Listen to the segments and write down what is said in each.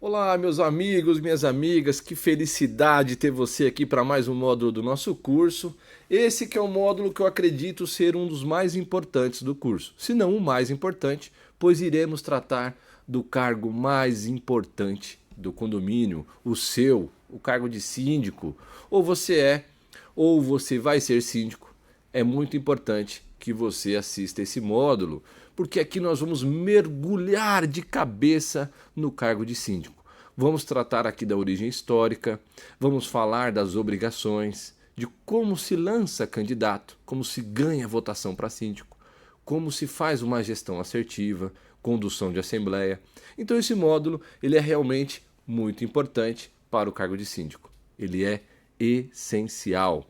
Olá, meus amigos, minhas amigas, que felicidade ter você aqui para mais um módulo do nosso curso. Esse que é o módulo que eu acredito ser um dos mais importantes do curso, se não o mais importante, pois iremos tratar do cargo mais importante do condomínio, o seu, o cargo de síndico. Ou você é, ou você vai ser síndico. É muito importante que você assista esse módulo, porque aqui nós vamos mergulhar de cabeça no cargo de síndico. Vamos tratar aqui da origem histórica, vamos falar das obrigações, de como se lança candidato, como se ganha votação para síndico, como se faz uma gestão assertiva, condução de assembleia. Então esse módulo ele é realmente muito importante para o cargo de síndico. Ele é essencial.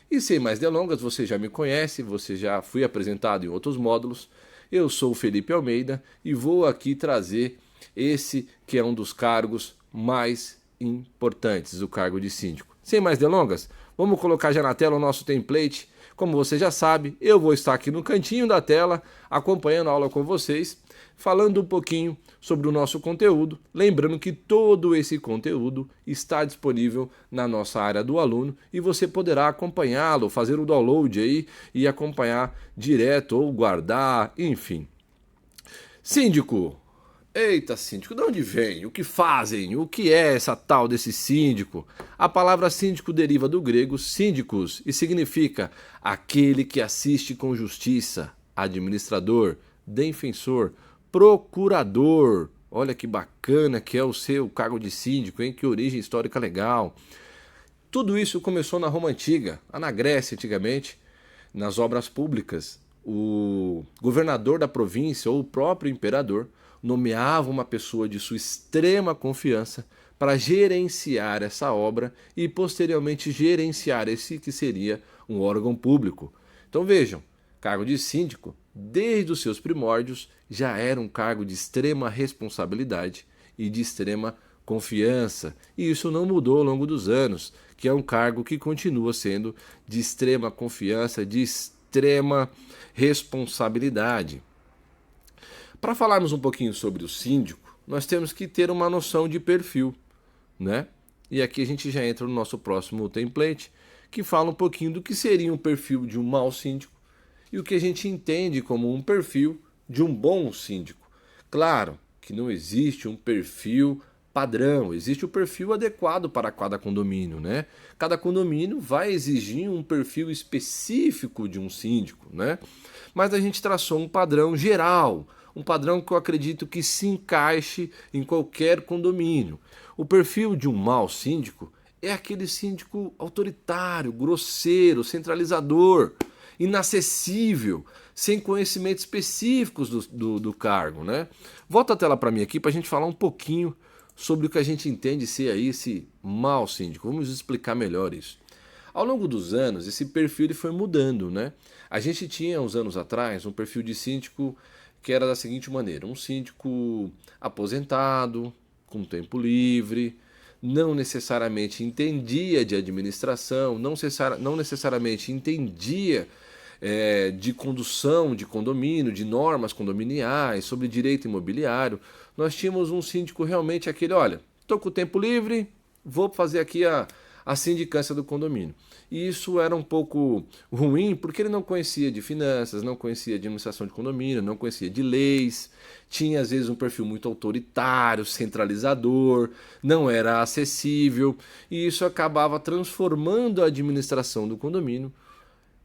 E sem mais delongas, você já me conhece, você já fui apresentado em outros módulos. Eu sou o Felipe Almeida e vou aqui trazer esse que é um dos cargos mais importantes, o cargo de síndico. Sem mais delongas, vamos colocar já na tela o nosso template. Como você já sabe, eu vou estar aqui no cantinho da tela, acompanhando a aula com vocês, falando um pouquinho sobre o nosso conteúdo. Lembrando que todo esse conteúdo está disponível na nossa área do aluno e você poderá acompanhá-lo, fazer o download aí e acompanhar direto ou guardar, enfim. Síndico. Eita, síndico, de onde vem? O que fazem? O que é essa tal desse síndico? A palavra síndico deriva do grego síndicos e significa aquele que assiste com justiça, administrador, defensor, procurador. Olha que bacana que é o seu cargo de síndico, hein? Que origem histórica legal. Tudo isso começou na Roma Antiga, na Grécia antigamente, nas obras públicas. O governador da província ou o próprio imperador nomeava uma pessoa de sua extrema confiança para gerenciar essa obra e posteriormente gerenciar esse que seria um órgão público. Então vejam, cargo de síndico, desde os seus primórdios, já era um cargo de extrema responsabilidade e de extrema confiança. E isso não mudou ao longo dos anos, que é um cargo que continua sendo de extrema confiança, de extrema responsabilidade. Para falarmos um pouquinho sobre o síndico, nós temos que ter uma noção de perfil, né? E aqui a gente já entra no nosso próximo template, que fala um pouquinho do que seria um perfil de um mau síndico e o que a gente entende como um perfil de um bom síndico. Claro que não existe um perfil padrão, existe o perfil adequado para cada condomínio, né? Cada condomínio vai exigir um perfil específico de um síndico, né? Mas a gente traçou um padrão geral, um padrão que eu acredito que se encaixe em qualquer condomínio. O perfil de um mau síndico é aquele síndico autoritário, grosseiro, centralizador, inacessível, sem conhecimentos específicos do cargo, né? Volta a tela para mim aqui para a gente falar um pouquinho sobre o que a gente entende ser aí esse mau síndico. Vamos explicar melhor isso. Ao longo dos anos, esse perfil ele foi mudando, né? A gente tinha, uns anos atrás, um perfil de síndico que era da seguinte maneira: um síndico aposentado, com tempo livre, não necessariamente entendia de administração, não necessariamente entendia de condução de condomínio, de normas condominiais, sobre direito imobiliário. Nós tínhamos um síndico realmente aquele, olha, estou com o tempo livre, vou fazer aqui a sindicância do condomínio. E isso era um pouco ruim, porque ele não conhecia de finanças, não conhecia de administração de condomínio, não conhecia de leis, tinha às vezes um perfil muito autoritário, centralizador, não era acessível, e isso acabava transformando a administração do condomínio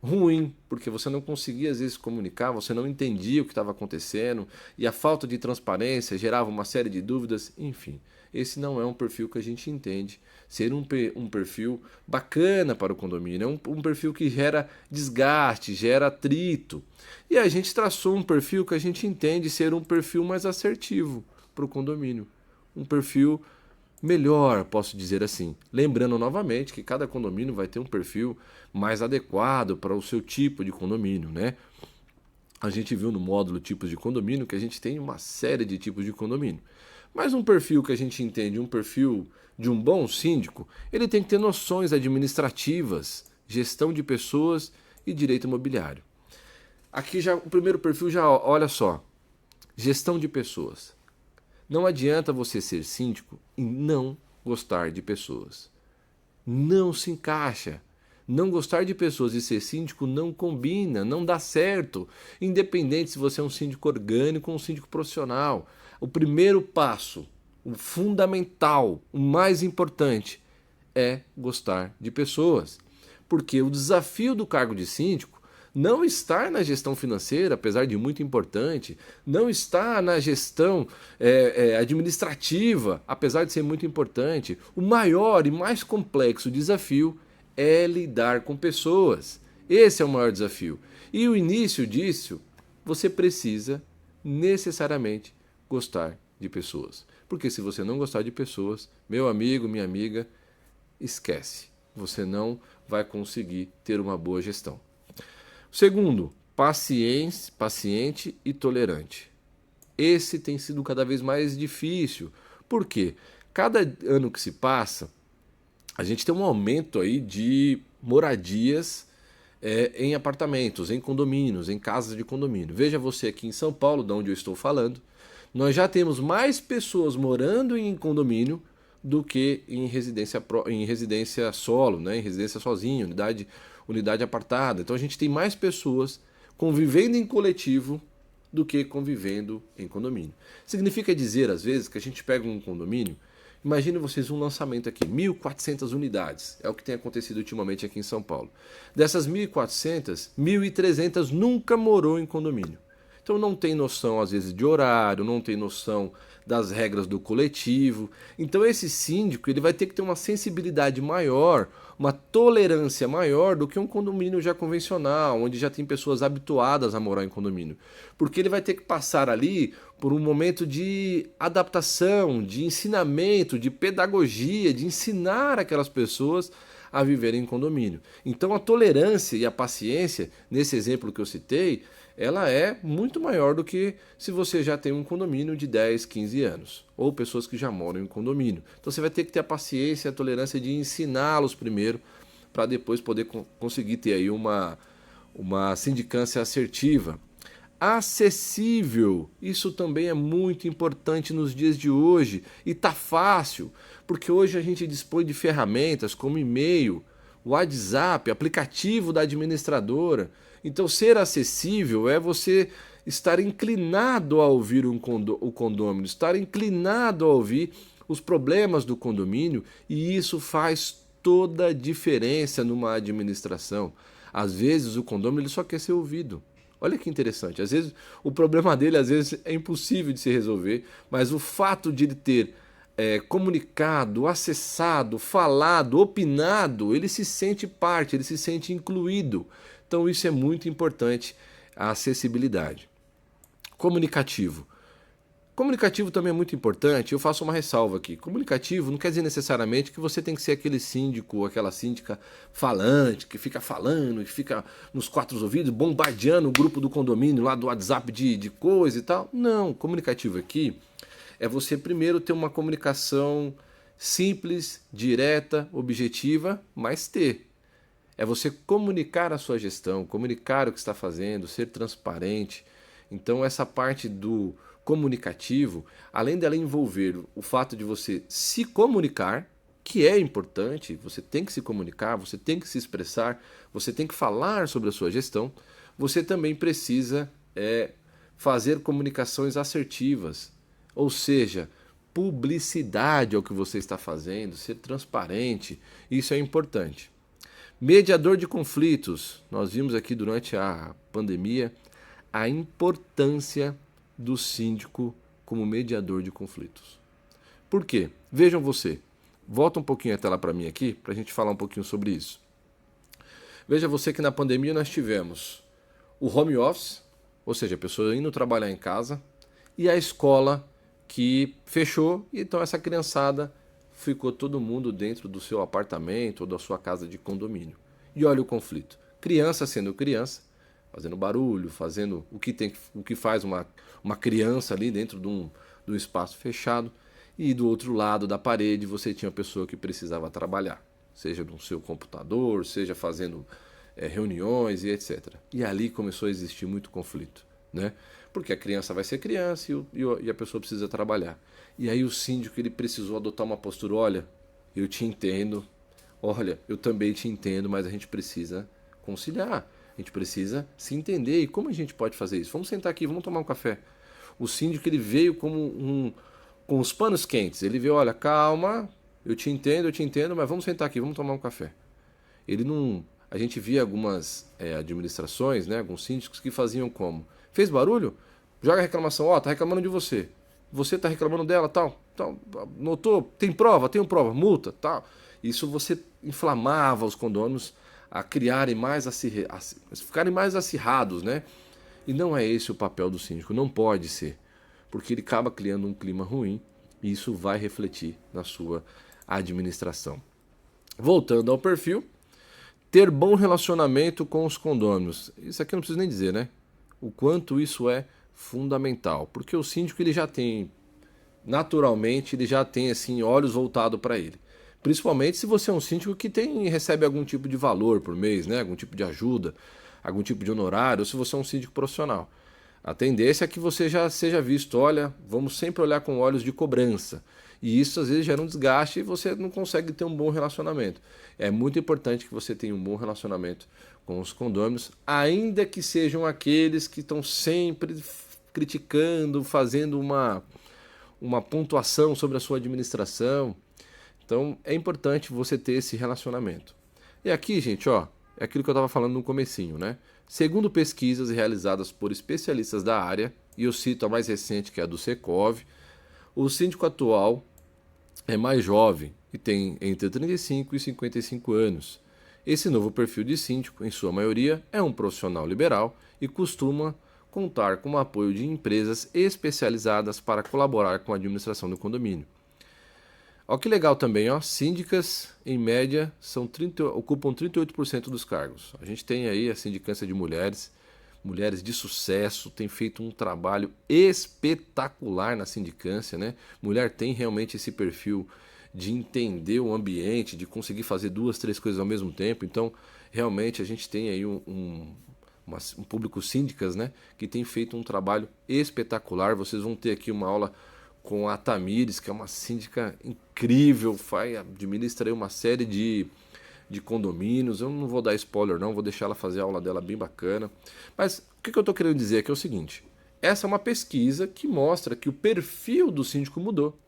ruim, porque você não conseguia às vezes comunicar, você não entendia o que estava acontecendo, e a falta de transparência gerava uma série de dúvidas, enfim. Esse não é um perfil que a gente entende ser um perfil bacana para o condomínio, é um perfil que gera desgaste, gera atrito. E a gente traçou um perfil que a gente entende ser um perfil mais assertivo para o condomínio, um perfil melhor, posso dizer assim. Lembrando novamente que cada condomínio vai ter um perfil mais adequado para o seu tipo de condomínio, né? A gente viu no módulo tipos de condomínio que a gente tem uma série de tipos de condomínio. Mas um perfil que a gente entende, um perfil de um bom síndico, ele tem que ter noções administrativas, gestão de pessoas e direito imobiliário. Aqui já o primeiro perfil já, olha só, gestão de pessoas. Não adianta você ser síndico e não gostar de pessoas. Não se encaixa. Não gostar de pessoas e ser síndico não combina, não dá certo. Independente se você é um síndico orgânico ou um síndico profissional. O primeiro passo, o fundamental, o mais importante, é gostar de pessoas. Porque o desafio do cargo de síndico não está na gestão financeira, apesar de muito importante, não está na gestão administrativa, apesar de ser muito importante. O maior e mais complexo desafio é lidar com pessoas. Esse é o maior desafio. E o início disso, você precisa necessariamente gostar de pessoas. Porque se você não gostar de pessoas, meu amigo, minha amiga, esquece. Você não vai conseguir ter uma boa gestão. Segundo, paciente e tolerante. Esse tem sido cada vez mais difícil. Por quê? Cada ano que se passa, a gente tem um aumento aí de moradias em apartamentos, em condomínios, em casas de condomínio. Veja você aqui em São Paulo, de onde eu estou falando, nós já temos mais pessoas morando em condomínio do que em residência solo, né? Em residência sozinho, unidade apartada. Então a gente tem mais pessoas convivendo em coletivo do que convivendo em condomínio. Significa dizer, às vezes, que a gente pega um condomínio, imagine vocês um lançamento aqui, 1.400 unidades, é o que tem acontecido ultimamente aqui em São Paulo. Dessas 1.400, 1.300 nunca morou em condomínio. Então não tem noção, às vezes, de horário, não tem noção das regras do coletivo. Então esse síndico ele vai ter que ter uma sensibilidade maior, uma tolerância maior do que um condomínio já convencional, onde já tem pessoas habituadas a morar em condomínio. Porque ele vai ter que passar ali por um momento de adaptação, de ensinamento, de pedagogia, de ensinar aquelas pessoas a viverem em condomínio. Então a tolerância e a paciência, nesse exemplo que eu citei, ela é muito maior do que se você já tem um condomínio de 10, 15 anos, ou pessoas que já moram em condomínio. Então você vai ter que ter a paciência e a tolerância de ensiná-los primeiro, para depois poder conseguir ter aí uma sindicância assertiva. Acessível, isso também é muito importante nos dias de hoje, e tá fácil, porque hoje a gente dispõe de ferramentas como e-mail, WhatsApp, aplicativo da administradora. Então ser acessível é você estar inclinado a ouvir o condômino, estar inclinado a ouvir os problemas do condomínio, e isso faz toda a diferença numa administração. Às vezes o condômino ele só quer ser ouvido. Olha que interessante, às vezes o problema dele às vezes é impossível de se resolver, mas o fato de ele ter comunicado, acessado, falado, opinado, ele se sente parte, ele se sente incluído. Então isso é muito importante, a acessibilidade. Comunicativo. Comunicativo também é muito importante, eu faço uma ressalva aqui. Comunicativo não quer dizer necessariamente que você tem que ser aquele síndico ou aquela síndica falante, que fica falando, que fica nos quatro ouvidos, bombardeando o grupo do condomínio lá do WhatsApp de coisa e tal. Não, comunicativo aqui é você primeiro ter uma comunicação simples, direta, objetiva, mas ter. É você comunicar a sua gestão, comunicar o que está fazendo, ser transparente. Então essa parte do comunicativo, além dela envolver o fato de você se comunicar, que é importante, você tem que se comunicar, você tem que se expressar, você tem que falar sobre a sua gestão, você também precisa fazer comunicações assertivas, ou seja, publicidade ao que você está fazendo, ser transparente, isso é importante. Mediador de conflitos, nós vimos aqui durante a pandemia a importância do síndico como mediador de conflitos. Por quê? Vejam você, volta um pouquinho a tela para mim aqui, para a gente falar um pouquinho sobre isso. Veja você que na pandemia nós tivemos o home office, ou seja, a pessoa indo trabalhar em casa, e a escola que fechou, e então essa criançada ficou todo mundo dentro do seu apartamento ou da sua casa de condomínio. E olha o conflito. Criança sendo criança, fazendo barulho, fazendo o que faz uma criança ali dentro de um espaço fechado, e do outro lado da parede você tinha a pessoa que precisava trabalhar, seja no seu computador, seja fazendo reuniões e etc. E ali começou a existir muito conflito, né? Porque a criança vai ser criança e a pessoa precisa trabalhar. E aí o síndico ele precisou adotar uma postura, olha, eu te entendo, olha, eu também te entendo, mas a gente precisa conciliar, a gente precisa se entender. E como a gente pode fazer isso? Vamos sentar aqui, vamos tomar um café. O síndico ele veio com os panos quentes, ele veio, olha, calma, eu te entendo, mas vamos sentar aqui, vamos tomar um café. Ele não... A gente via algumas administrações, né, alguns síndicos que faziam como? Fez barulho? Joga a reclamação, ó, tá reclamando de você. Você tá reclamando dela, tal. Notou? Tem prova? Tenho prova. Multa, tal. Isso você inflamava os condôminos a criarem mais, ficarem mais acirrados, né? E não é esse o papel do síndico, não pode ser. Porque ele acaba criando um clima ruim e isso vai refletir na sua administração. Voltando ao perfil, ter bom relacionamento com os condôminos. Isso aqui eu não preciso nem dizer, né? O quanto isso é fundamental. Porque o síndico ele já tem, naturalmente, ele já tem assim, olhos voltados para ele. Principalmente se você é um síndico que recebe algum tipo de valor por mês, né? Algum tipo de ajuda, algum tipo de honorário, ou se você é um síndico profissional. A tendência é que você já seja visto, olha, vamos sempre olhar com olhos de cobrança. E isso às vezes gera um desgaste e você não consegue ter um bom relacionamento. É muito importante que você tenha um bom relacionamento com os condôminos, ainda que sejam aqueles que estão sempre criticando, fazendo uma pontuação sobre a sua administração. Então é importante você ter esse relacionamento. E aqui, gente, ó, é aquilo que eu estava falando no comecinho, né? Segundo pesquisas realizadas por especialistas da área, e eu cito a mais recente, que é a do Secov, o síndico atual é mais jovem e tem entre 35 e 55 anos. Esse novo perfil de síndico, em sua maioria, é um profissional liberal e costuma contar com o apoio de empresas especializadas para colaborar com a administração do condomínio. Olha que legal também, ó, síndicas, em média, ocupam 38% dos cargos. A gente tem aí a sindicância de mulheres de sucesso, tem feito um trabalho espetacular na sindicância, né? Mulher tem realmente esse perfil de entender o ambiente, de conseguir fazer 2, 3 coisas ao mesmo tempo. Então, realmente, a gente tem aí um público síndicas, né? Que tem feito um trabalho espetacular. Vocês vão ter aqui uma aula com a Tamires, que é uma síndica incrível, administra aí uma série de condomínios. Eu não vou dar spoiler não, vou deixar ela fazer a aula dela bem bacana. Mas o que eu estou querendo dizer aqui é o seguinte, essa é uma pesquisa que mostra que o perfil do síndico mudou.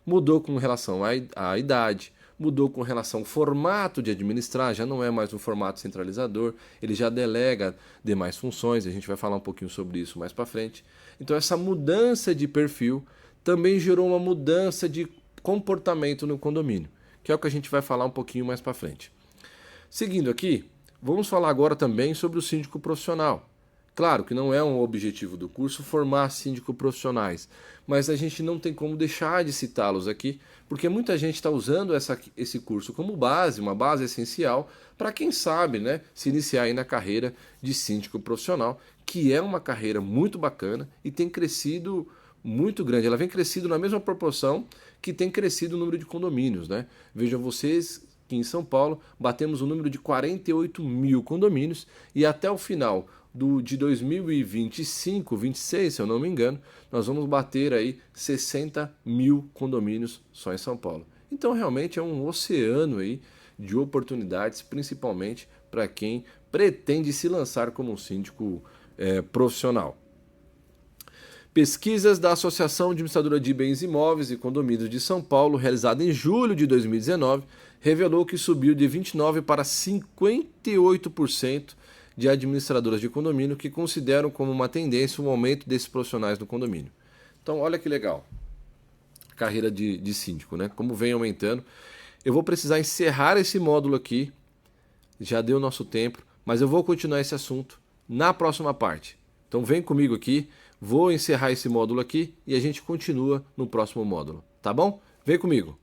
Mudou com relação à idade, mudou com relação ao formato de administrar, já não é mais um formato centralizador, ele já delega demais funções, a gente vai falar um pouquinho sobre isso mais para frente. Então essa mudança de perfil também gerou uma mudança de comportamento no condomínio, que é o que a gente vai falar um pouquinho mais para frente. Seguindo aqui, vamos falar agora também sobre o síndico profissional. Claro que não é um objetivo do curso formar síndicos profissionais, mas a gente não tem como deixar de citá-los aqui, porque muita gente está usando esse curso como base, uma base essencial, para quem sabe, né, se iniciar aí na carreira de síndico profissional, que é uma carreira muito bacana e tem crescido muito grande. Ela vem crescido na mesma proporção que tem crescido o número de condomínios, né? Vejam vocês que em São Paulo batemos o número de 48 mil condomínios e até o final de 2025, 26, se eu não me engano, nós vamos bater aí 60 mil condomínios só em São Paulo. Então realmente é um oceano aí de oportunidades, principalmente para quem pretende se lançar como um síndico profissional. Pesquisas da Associação Administradora de Bens Imóveis e Condomínios de São Paulo, realizada em julho de 2019, revelou que subiu de 29% para 58% de administradoras de condomínio que consideram como uma tendência o aumento desses profissionais no condomínio. Então, olha que legal, carreira de síndico, né? Como vem aumentando. Eu vou precisar encerrar esse módulo aqui, já deu nosso tempo, mas eu vou continuar esse assunto na próxima parte. Então vem comigo aqui, vou encerrar esse módulo aqui e a gente continua no próximo módulo, tá bom? Vem comigo!